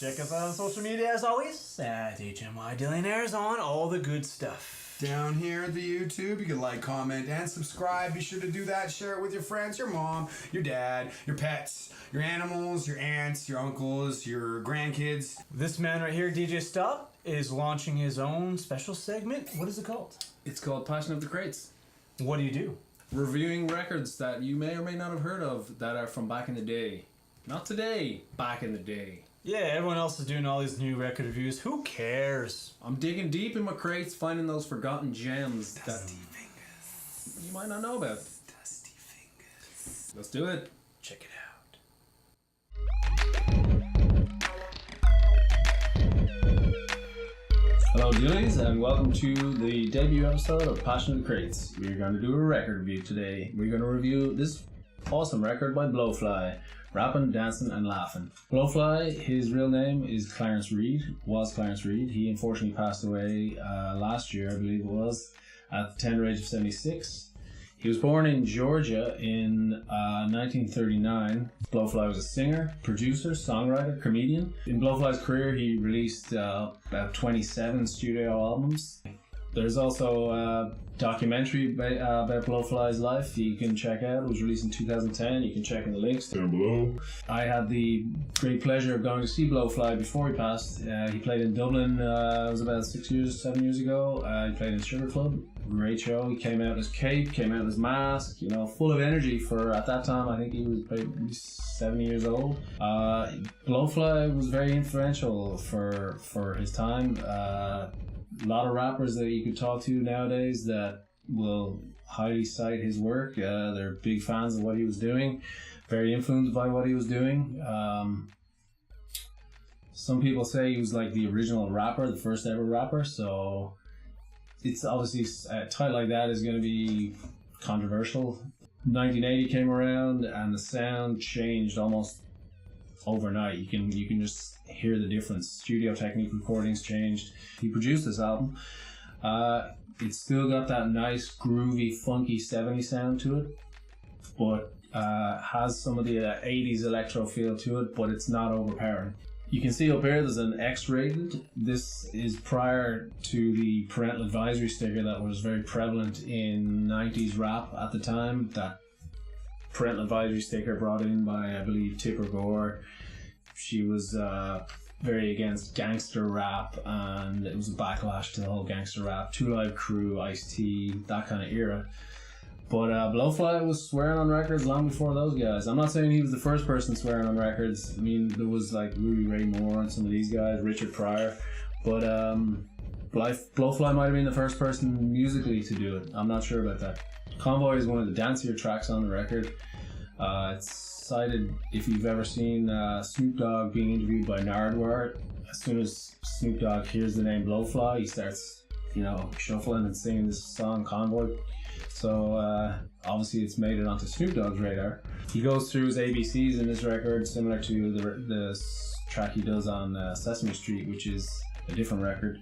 Check us out on social media as always at HNY Dillionaires on all the good stuff. Down here at the YouTube, you can like, comment, and subscribe. Be sure to do that. Share it with your friends, your mom, your dad, your pets, your animals, your aunts, your uncles, your grandkids. This man right here, DJ Stop, is launching his own special segment. What is it called? It's called Passion of the Crates. What do you do? Reviewing records that you may or may not have heard of that are from back in the day. Not today, back in the day. Yeah, everyone else is doing all these new record reviews. Who cares? I'm digging deep in my crates, finding those forgotten gems Dusty fingers. that you might not know about. Dusty fingers. Let's do it. Check it out. Hello Dillies, and welcome to the debut episode of Passion of the Crates. We're going to do a record review today. We're going to review this awesome record by Blowfly, Rappin Dancin and Laughin. Blowfly, his real name is Clarence Reid, was Clarence Reid. He unfortunately passed away last year, I believe it was, at the tender age of 76. He was born in Georgia in 1939. Blowfly was a singer, producer, songwriter, comedian. In Blowfly's career, he released about 27 studio albums. There's also a documentary about Blowfly's life you can check out. It was released in 2010. You can check in the links down below. I had the great pleasure of going to see Blowfly before he passed. He played in Dublin, it was about 7 years ago. He played in Sugar Club. Great show. He came out in his cape, came out in his mask, you know, full of energy for, at that time, I think he was probably 70 years old. Blowfly was very influential for his time. A lot of rappers that you could talk to nowadays that will highly cite his work. They're big fans of what he was doing, very influenced by what he was doing. Some people say he was like the original rapper, the first ever rapper, so it's obviously a title like that is going to be controversial. 1980 came around and the sound changed almost overnight. You can just hear the difference. Studio technique, recordings changed. He produced this album. It's still got that nice groovy funky 70s sound to it, but has some of the 80s electro feel to it, but it's not overpowering. You can see up here there's an X-rated. This is prior to the parental advisory sticker that was very prevalent in 90s rap at the time. That parental advisory sticker brought in by, I believe, Tipper Gore. She was very against gangster rap, and it was a backlash to the whole gangster rap. Two Live Crew, Ice-T, that kind of era. But Blowfly was swearing on records long before those guys. I'm not saying he was the first person swearing on records. I mean, there was like Rudy Ray Moore and some of these guys, Richard Pryor. But Blowfly might have been the first person musically to do it. I'm not sure about that. Convoy is one of the dancier tracks on the record. It's cited, if you've ever seen Snoop Dogg being interviewed by Nardwuar, as soon as Snoop Dogg hears the name Blowfly, he starts, you know, shuffling and singing this song Convoy. So obviously it's made it onto Snoop Dogg's radar. He goes through his ABCs in this record, similar to the track he does on Sesame Street, which is a different record.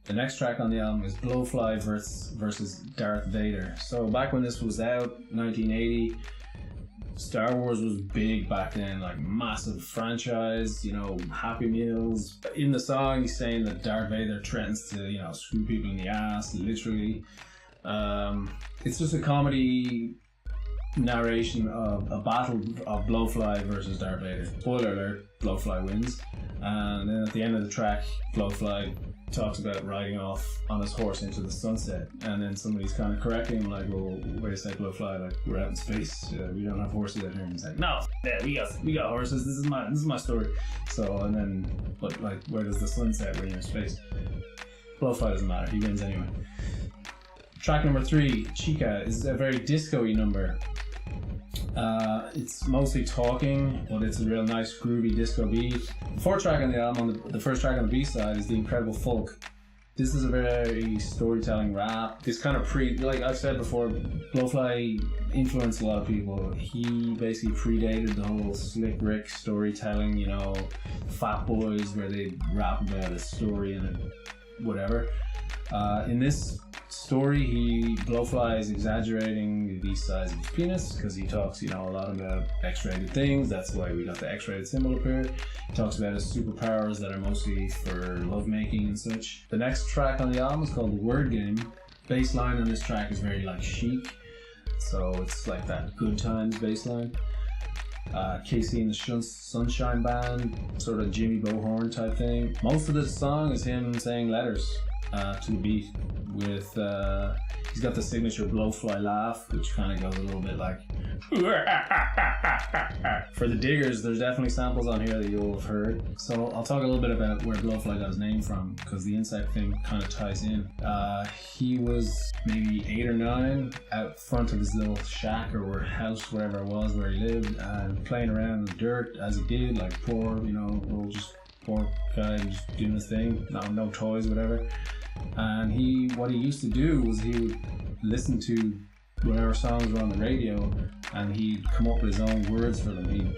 The next track on the album is Blowfly versus Darth Vader. So back when this was out, 1980, Star Wars was big back then, like massive franchise, you know, Happy Meals. In the song, he's saying that Darth Vader threatens to, you know, screw people in the ass, literally. It's just a comedy narration of a battle of Blowfly versus Darth Vader. Spoiler alert, Blowfly wins. And then at the end of the track, Blowfly talks about riding off on his horse into the sunset, and then somebody's kind of correcting him, like, well, wait a sec, Blowfly, like, we're out in space, we don't have horses out here. And he's like, no, yeah, we got horses, this is my story. So, and then, but like, where does the sun set when you're in space? Blowfly doesn't matter, he wins anyway. Track number 3, Chica, is a very disco-y number. It's mostly talking, but it's a real nice groovy disco beat. The fourth track on the album, the first track on the B-side, is The Incredible Folk. This is a very storytelling rap. This kind of like I've said before, Blowfly influenced a lot of people. He basically predated the whole Slick Rick storytelling, you know, Fat Boys, where they rap about a story and whatever. In this story, Blowfly is exaggerating the size of his penis because he talks, a lot about X-rated things. That's why we got the X-rated symbol up here. He talks about his superpowers that are mostly for lovemaking and such. The next track on the album is called The Word Game. Bass line on this track is very chic, so it's like that Good Times bass line. Casey and the Sunshine Band, sort of Jimmy Bohorn type thing. Most of this song is him saying letters to the beat with, he's got the signature Blowfly laugh, which kind of goes a little bit like for the diggers. There's definitely samples on here that you'll have heard. So I'll talk a little bit about where Blowfly got his name from, because the insect thing kind of ties in. He was maybe 8 or 9 out front of his little shack or house, wherever it was where he lived, and playing around in the dirt as he did, like poor guy just doing his thing, no toys, whatever. And what he used to do was he would listen to whatever songs were on the radio, and he'd come up with his own words for them. He'd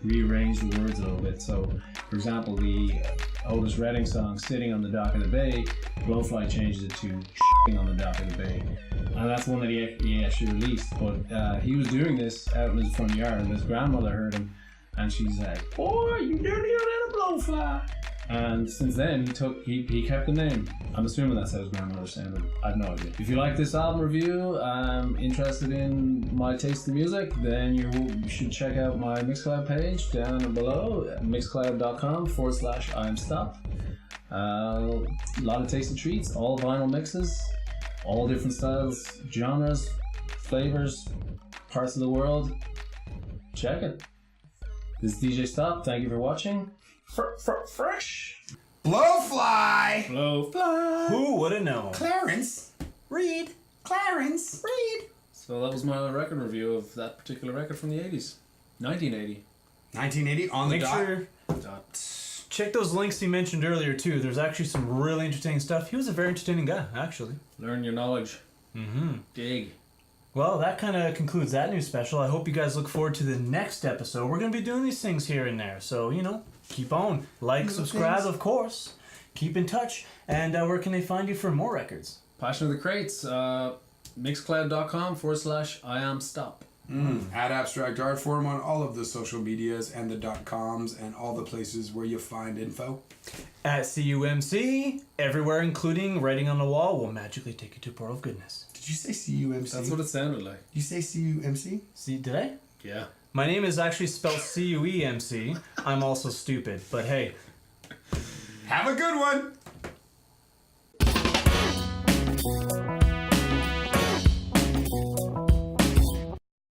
rearrange the words a little bit. So, for example, the Otis Redding song "Sitting on the Dock of the Bay," Blowfly changed it to "Shitting on the Dock of the Bay," and that's one that he actually released. But he was doing this out in his front yard, and his grandmother heard him, and she's like, "Boy, you dirty little Blowfly." And since then, he kept the name. I'm assuming that's how his grandmother sounded. I have no idea. If you like this album review, interested in my taste in music, then you should check out my Mixcloud page down below, mixcloud.com/IamStop. A lot of tasty treats, all vinyl mixes, all different styles, genres, flavors, parts of the world. Check it. This is DJ Stop. Thank you for watching. Fresh. Blowfly. Who would have known? Clarence. Reed. Clarence. Reed. So that was my record review of that particular record from the 80s. 1980. 1980 on the Make dot. sure check those links he mentioned earlier too. There's actually some really entertaining stuff. He was a very entertaining guy, actually. Learn your knowledge. Dig. Well, that kind of concludes that news special. I hope you guys look forward to the next episode. We're going to be doing these things here and there. So, keep on. Like, subscribe, of course. Keep in touch. And where can they find you for more records? Passion of the Crates. Mixcloud.com/IamStop. At Abstract Artform on all of the social medias and the .coms and all the places where you find info. At CUMC, everywhere, including writing on the wall, will magically take you to a portal of goodness. Did you say CUMC? That's what it sounded like. You say CUMC? See, did I? Yeah. My name is actually spelled CUEMC. I'm also stupid, but hey. Have a good one!